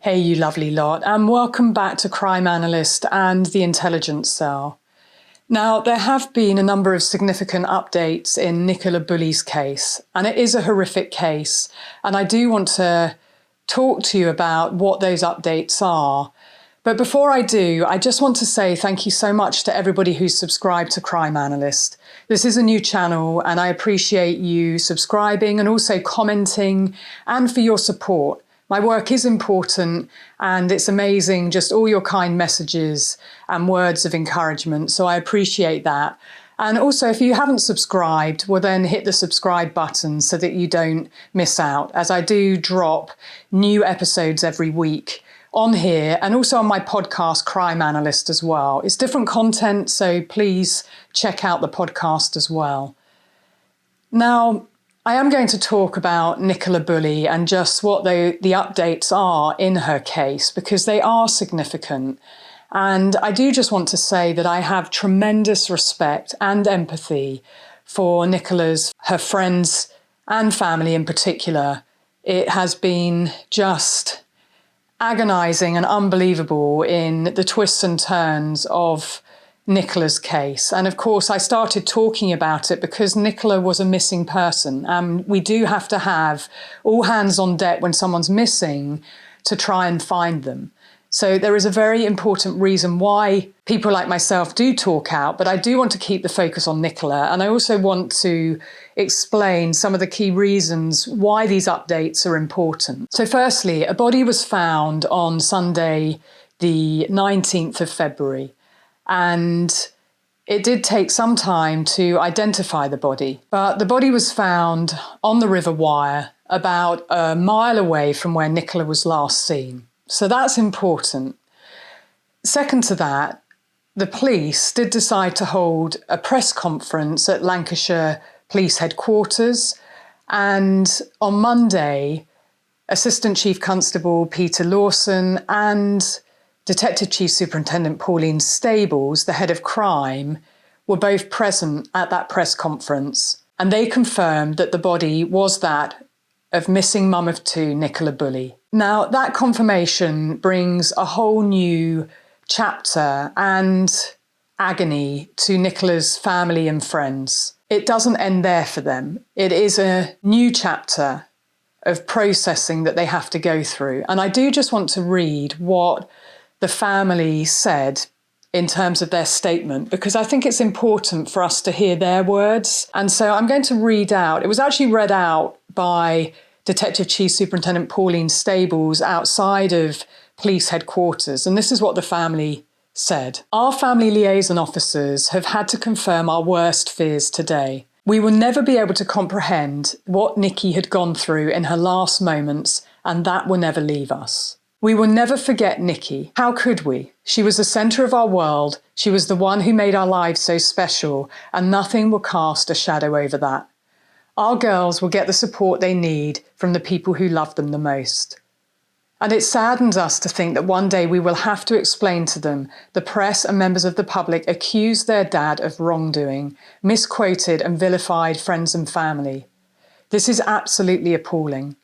Hey, you lovely lot, and welcome back to Crime Analyst and the Intelligence Cell. Now, there have been a number of significant updates in Nicola Bulley's case, and it is a horrific case, and I do want to talk to you about what those updates are. But before I do, I just want to say thank you so much to everybody who's subscribed to Crime Analyst. This is a new channel, and I appreciate you subscribing and also commenting and for your support. My work is important, and it's amazing, just all your kind messages and words of encouragement, so I appreciate that. And also, if you haven't subscribed, well then hit the subscribe button so that you don't miss out, as I do drop new episodes every week on here and also on my podcast, Crime Analyst, as well. It's different content, so please check out the podcast as well. Now, I am going to talk about Nicola Bulley and just what the updates are in her case, because they are significant. And I do just want to say that I have tremendous respect and empathy for Nicola's, her friends and family in particular. It has been just agonising and unbelievable in the twists and turns of Nicola's case. And of course, I started talking about it because Nicola was a missing person. And we do have to have all hands on deck when someone's missing to try and find them. So there is a very important reason why people like myself do talk out, but I do want to keep the focus on Nicola. And I also want to explain some of the key reasons why these updates are important. So firstly, a body was found on Sunday, the 19th of February. And it did take some time to identify the body, but the body was found on the River Wyre about a mile away from where Nicola was last seen. So that's important. Second to that, the police did decide to hold a press conference at Lancashire Police headquarters. And on Monday, Assistant Chief Constable Peter Lawson and Detective Chief Superintendent Pauline Stables, the head of crime, were both present at that press conference, and they confirmed that the body was that of missing mum of two, Nicola Bulley. Now, that confirmation brings a whole new chapter and agony to Nicola's family and friends. It doesn't end there for them. It is a new chapter of processing that they have to go through. And I do just want to read what the family said in terms of their statement, because I think it's important for us to hear their words. And so I'm going to read out, it was actually read out by Detective Chief Superintendent Pauline Stables outside of police headquarters. And this is what the family said. Our family liaison officers have had to confirm our worst fears today. We will never be able to comprehend what Nikki had gone through in her last moments, and that will never leave us. We will never forget Nikki. How could we? She was the centre of our world. She was the one who made our lives so special, and nothing will cast a shadow over that. Our girls will get the support they need from the people who love them the most. And it saddens us to think that one day we will have to explain to them the press and members of the public accused their dad of wrongdoing, misquoted and vilified friends and family. This is absolutely appalling.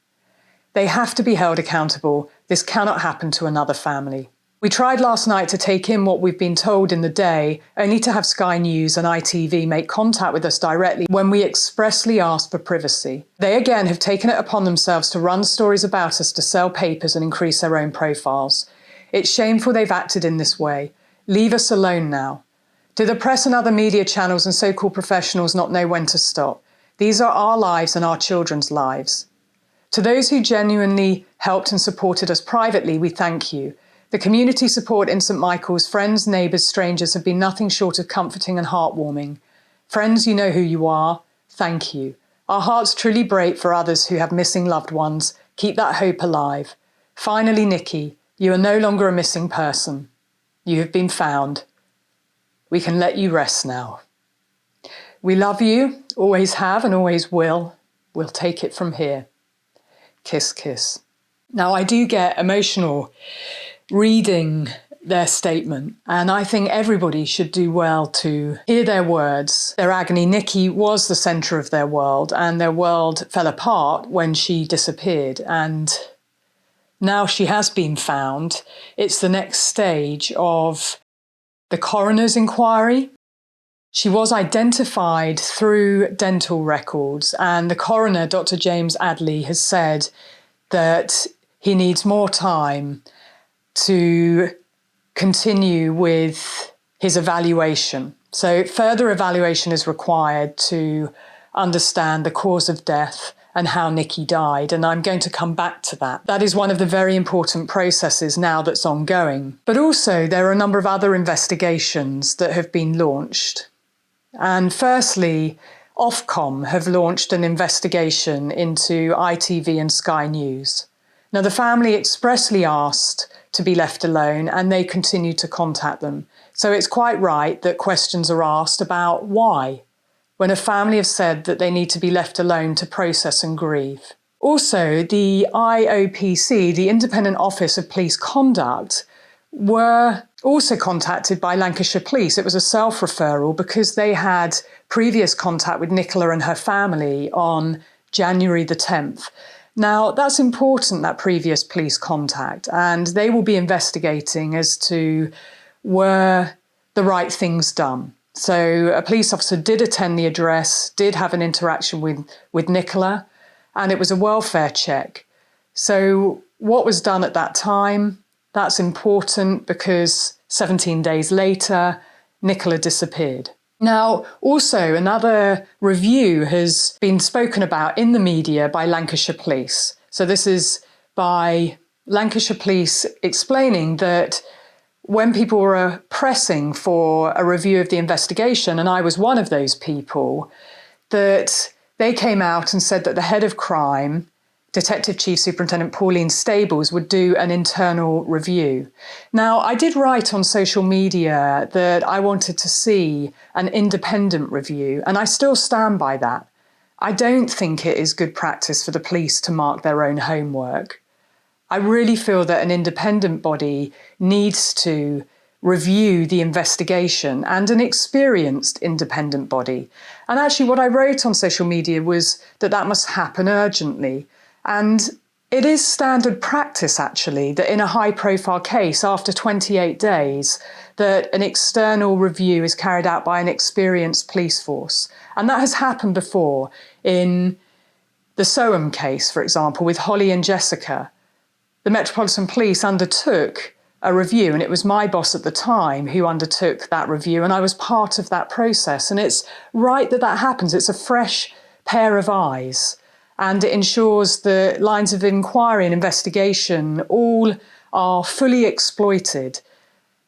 They have to be held accountable. This cannot happen to another family. We tried last night to take in what we've been told in the day, only to have Sky News and ITV make contact with us directly when we expressly asked for privacy. They again have taken it upon themselves to run stories about us to sell papers and increase their own profiles. It's shameful they've acted in this way. Leave us alone now. Do the press and other media channels and so-called professionals not know when to stop? These are our lives and our children's lives. To those who genuinely helped and supported us privately, we thank you. The community support in St Michael's, friends, neighbours, strangers have been nothing short of comforting and heartwarming. Friends, you know who you are. Thank you. Our hearts truly break for others who have missing loved ones. Keep that hope alive. Finally, Nikki, you are no longer a missing person. You have been found. We can let you rest now. We love you, always have and always will. We'll take it from here. Kiss, kiss. Now, I do get emotional reading their statement, and I think everybody should do well to hear their words, their agony. Nikki was the centre of their world, and their world fell apart when she disappeared. And Now she has been found. It's the next stage of the coroner's inquiry. She was identified through dental records, and the coroner, Dr. James Adley, has said that he needs more time to continue with his evaluation. So further evaluation is required to understand the cause of death and how Nikki died, and I'm going to come back to that. That is one of the very important processes now that's ongoing. But also there are a number of other investigations that have been launched. And firstly, Ofcom have launched an investigation into ITV and Sky News. Now, the family expressly asked to be left alone, and they continue to contact them. So it's quite right that questions are asked about why, when a family have said that they need to be left alone to process and grieve. Also, the IOPC, the Independent Office of Police Conduct, were also contacted by Lancashire Police. It was a self-referral because they had previous contact with Nicola and her family on January the 10th. Now, that's important, that previous police contact, and they will be investigating as to were the right things done. So a police officer did attend the address, did have an interaction with Nicola, and it was a welfare check. So what was done at that time? That's important because 17 days later, Nicola disappeared. Now, also another review has been spoken about in the media by Lancashire Police. So this is by Lancashire Police explaining that when people were pressing for a review of the investigation, and I was one of those people, that they came out and said that the head of crime, Detective Chief Superintendent Pauline Stables, would do an internal review. Now, I did write on social media that I wanted to see an independent review, and I still stand by that. I don't think it is good practice for the police to mark their own homework. I really feel that an independent body needs to review the investigation, and an experienced independent body. And actually what I wrote on social media was that that must happen urgently. And it is standard practice, actually, that in a high-profile case, after 28 days, that an external review is carried out by an experienced police force. And that has happened before in the Soham case, for example, with Holly and Jessica. The Metropolitan Police undertook a review, and it was my boss at the time who undertook that review, and I was part of that process. And it's right that that happens. It's a fresh pair of eyes. And it ensures the lines of inquiry and investigation all are fully exploited,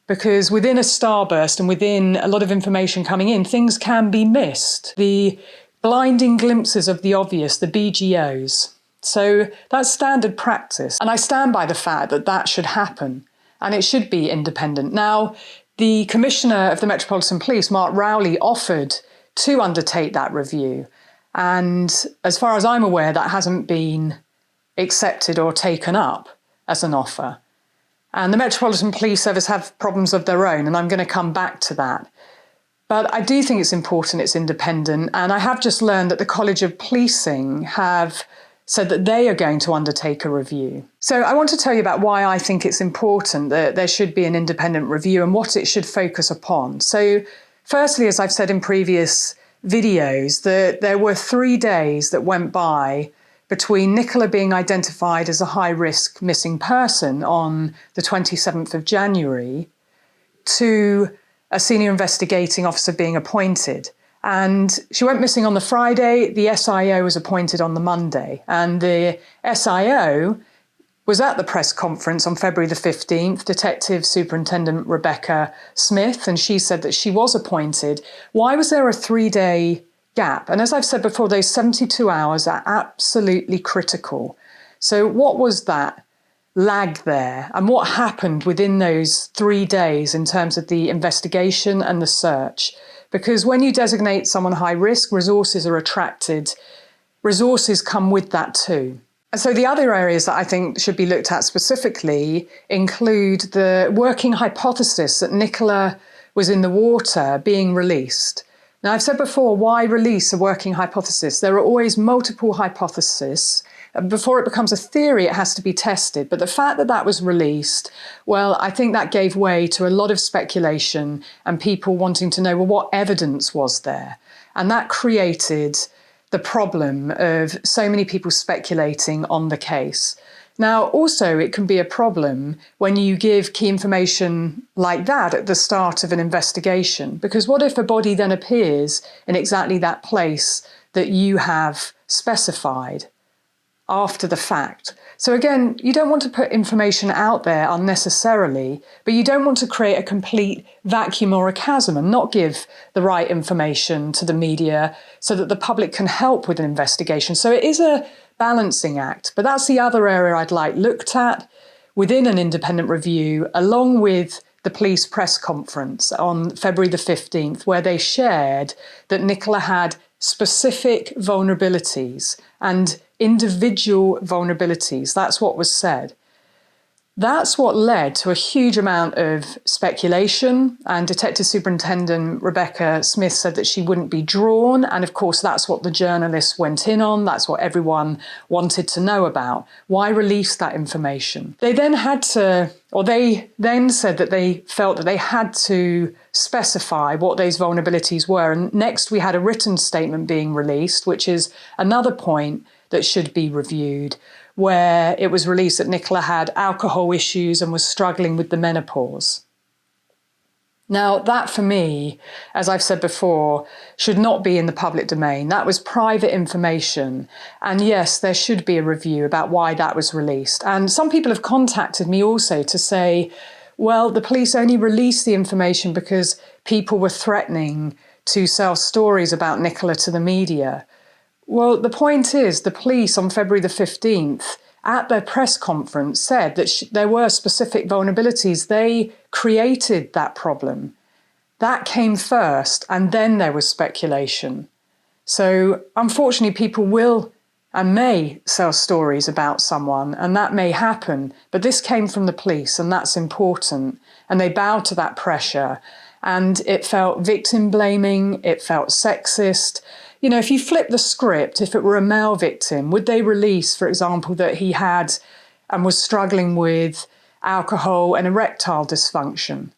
because within a starburst and within a lot of information coming in, things can be missed. The blinding glimpses of the obvious, the BGOs. So that's standard practice. And I stand by the fact that that should happen, and it should be independent. Now, the Commissioner of the Metropolitan Police, Mark Rowley, offered to undertake that review. And as far as I'm aware, that hasn't been accepted or taken up as an offer. And the Metropolitan Police Service have problems of their own, and I'm going to come back to that. But I do think it's important it's independent, and I have just learned that the College of Policing have said that they are going to undertake a review. So I want to tell you about why I think it's important that there should be an independent review and what it should focus upon. So firstly, as I've said in previous videos, that there were 3 days that went by between Nicola being identified as a high-risk missing person on the 27th of January to a senior investigating officer being appointed. And she went missing on the Friday. The SIO was appointed on the Monday. And the SIO was at the press conference on February the 15th, Detective Superintendent Rebecca Smith, and she said that she was appointed. Why was there a 3-day gap? And as I've said before, those 72 hours are absolutely critical. So what was that lag there? And what happened within those 3 days in terms of the investigation and the search? Because when you designate someone high risk, resources are attracted. Resources come with that too. And so the other areas that I think should be looked at specifically include the working hypothesis that Nicola was in the water being released. Now, I've said before, why release a working hypothesis? There are always multiple hypotheses Before it becomes a theory, it has to be tested. But the fact that that was released, well, I think that gave way to a lot of speculation and people wanting to know, well, what evidence was there? And that created the problem of so many people speculating on the case. Now, also, it can be a problem when you give key information like that at the start of an investigation, because what if a body then appears in exactly that place that you have specified after the fact? So again, you don't want to put information out there unnecessarily, but you don't want to create a complete vacuum or a chasm and not give the right information to the media so that the public can help with an investigation. So it is a balancing act, but that's the other area I'd like looked at within an independent review, along with the police press conference on February the 15th, where they shared that Nicola had specific vulnerabilities and individual vulnerabilities. That's what was said. That's what led to a huge amount of speculation, and Detective Superintendent Rebecca Smith said that she wouldn't be drawn, and of course that's what the journalists went in on, that's what everyone wanted to know about. Why release that information? They then said that they felt that they had to specify what those vulnerabilities were, and next we had a written statement being released, which is another point that should be reviewed, where it was released that Nicola had alcohol issues and was struggling with the menopause. Now, that for me, as I've said before, should not be in the public domain. That was private information. And yes, there should be a review about why that was released. And some people have contacted me also to say, well, the police only released the information because people were threatening to sell stories about Nicola to the media. Well, the point is, the police on February the 15th at their press conference said that there were specific vulnerabilities. They created that problem. That came first, and then there was speculation. So unfortunately, people will and may sell stories about someone, and that may happen. But this came from the police, and that's important. And they bowed to that pressure. And it felt victim blaming, it felt sexist. You know, if you flip the script, if it were a male victim, would they release, for example, that he had and was struggling with alcohol and erectile dysfunction?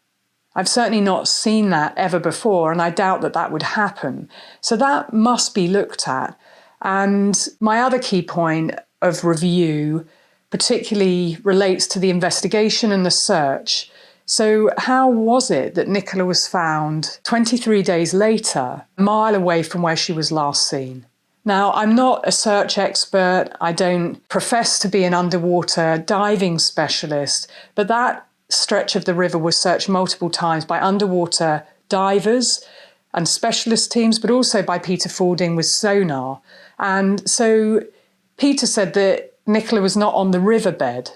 I've certainly not seen that ever before, and I doubt that that would happen. So that must be looked at. And my other key point of review particularly relates to the investigation and the search. So how was it that Nicola was found 23 days later, a mile away from where she was last seen? Now, I'm not a search expert. I don't profess to be an underwater diving specialist, but that stretch of the river was searched multiple times by underwater divers and specialist teams, but also by Peter Fording with sonar. And so Peter said that Nicola was not on the riverbed.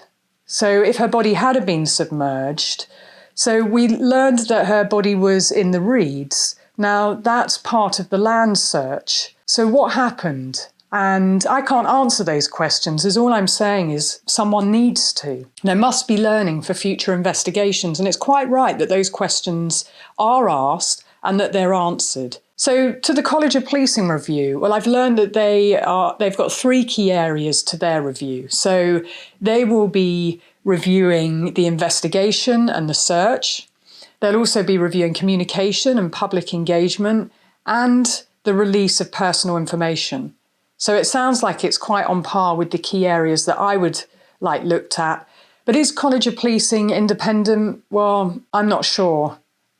So if her body had been submerged, so we learned that her body was in the reeds. Now that's part of the land search. So what happened? And I can't answer those questions, as all I'm saying is someone needs to. There must be learning for future investigations, and it's quite right that those questions are asked and that they're answered. So to the College of Policing review, well, I've learned that they've got 3 key areas to their review. So they will be reviewing the investigation and the search. They'll also be reviewing communication and public engagement and the release of personal information. So it sounds like it's quite on par with the key areas that I would like looked at. But is College of Policing independent? Well, I'm not sure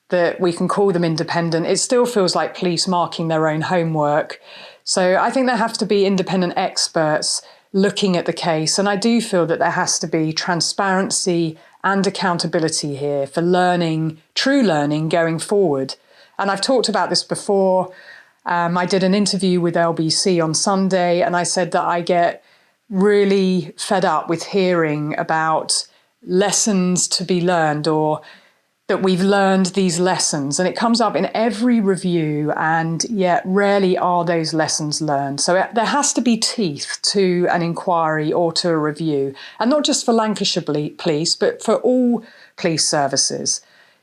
that we can call them independent. It still feels like police marking their own homework. So I think there have to be independent experts looking at the case. And I do feel that there has to be transparency and accountability here for learning, true learning going forward. And I've talked about this before. I did an interview with LBC on Sunday, and I said that I get really fed up with hearing about lessons to be learned, or that we've learned these lessons. And it comes up in every review, and yet rarely are those lessons learned. So there has to be teeth to an inquiry or to a review, and not just for Lancashire Police, but for all police services.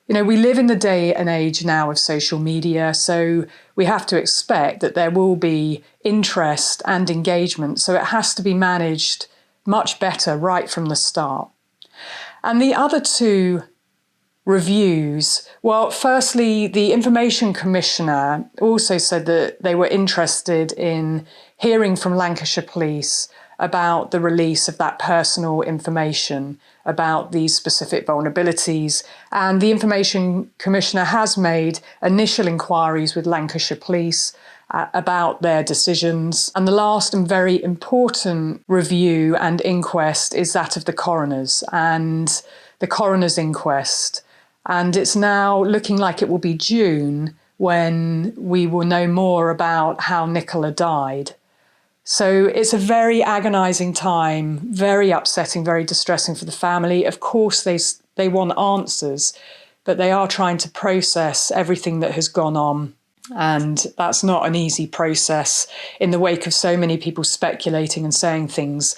We live in the day and age now of social media, so we have to expect that there will be interest and engagement. So it has to be managed much better right from the start. And the other two reviews, well, firstly, the Information Commissioner also said that they were interested in hearing from Lancashire Police about the release of that personal information about these specific vulnerabilities. And the Information Commissioner has made initial inquiries with Lancashire Police about their decisions. And the last and very important review and inquest is that of the coroners and the coroner's inquest. And it's now looking like it will be June when we will know more about how Nicola died. So it's a very agonising time, very upsetting, very distressing for the family. Of course, they want answers, but they are trying to process everything that has gone on. And that's not an easy process in the wake of so many people speculating and saying things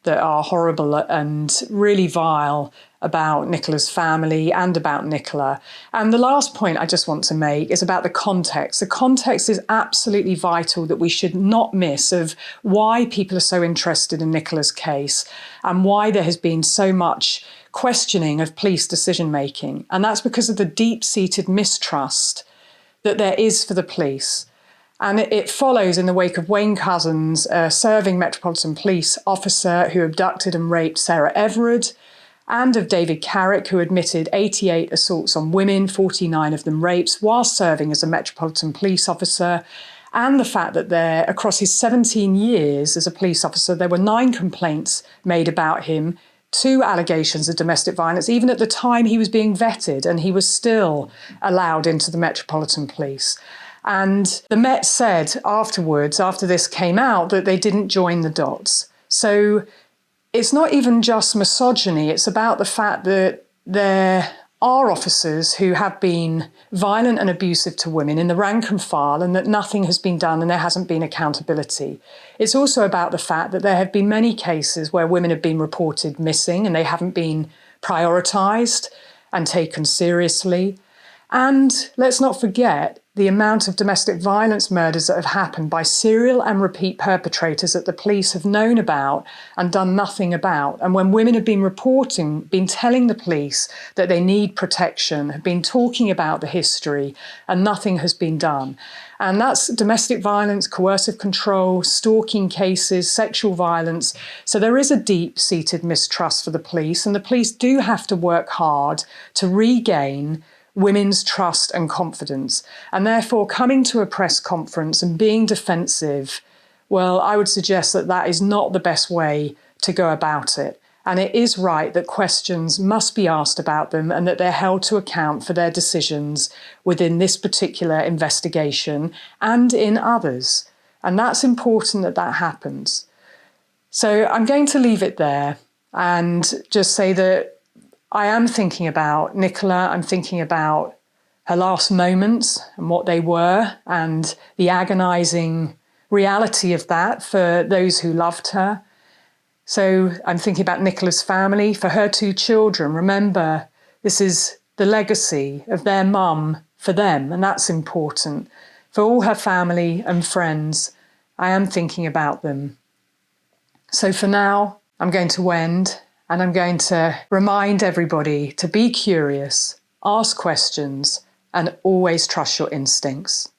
that are horrible and really vile about Nicola's family and about Nicola. And the last point I just want to make is about the context. The context is absolutely vital that we should not miss of why people are so interested in Nicola's case and why there has been so much questioning of police decision-making. And that's because of the deep-seated mistrust that there is for the police. And it follows in the wake of Wayne Couzens, a serving Metropolitan Police officer who abducted and raped Sarah Everard, and of David Carrick, who admitted 88 assaults on women, 49 of them rapes, whilst serving as a Metropolitan Police officer, and the fact that across his 17 years as a police officer, there were 9 complaints made about him, 2 allegations of domestic violence, even at the time he was being vetted, and he was still allowed into the Metropolitan Police. And the Met said afterwards, after this came out, that they didn't join the dots. So it's not even just misogyny, it's about the fact that there are officers who have been violent and abusive to women in the rank and file, and that nothing has been done and there hasn't been accountability. It's also about the fact that there have been many cases where women have been reported missing and they haven't been prioritised and taken seriously. And let's not forget the amount of domestic violence murders that have happened by serial and repeat perpetrators that the police have known about and done nothing about. And when women have been reporting, been telling the police that they need protection, have been talking about the history, and nothing has been done. And that's domestic violence, coercive control, stalking cases, sexual violence. So there is a deep-seated mistrust for the police, and the police do have to work hard to regain women's trust and confidence. And therefore, coming to a press conference and being defensive, well, I would suggest that that is not the best way to go about it. And it is right that questions must be asked about them and that they're held to account for their decisions within this particular investigation and in others. And that's important that that happens. So I'm going to leave it there and just say that I am thinking about Nicola. I'm thinking about her last moments and what they were and the agonising reality of that for those who loved her. So I'm thinking about Nicola's family, for her 2 children. Remember, this is the legacy of their mum for them, and that's important. For all her family and friends, I am thinking about them. So for now, I'm going to end. And I'm going to remind everybody to be curious, ask questions, and always trust your instincts.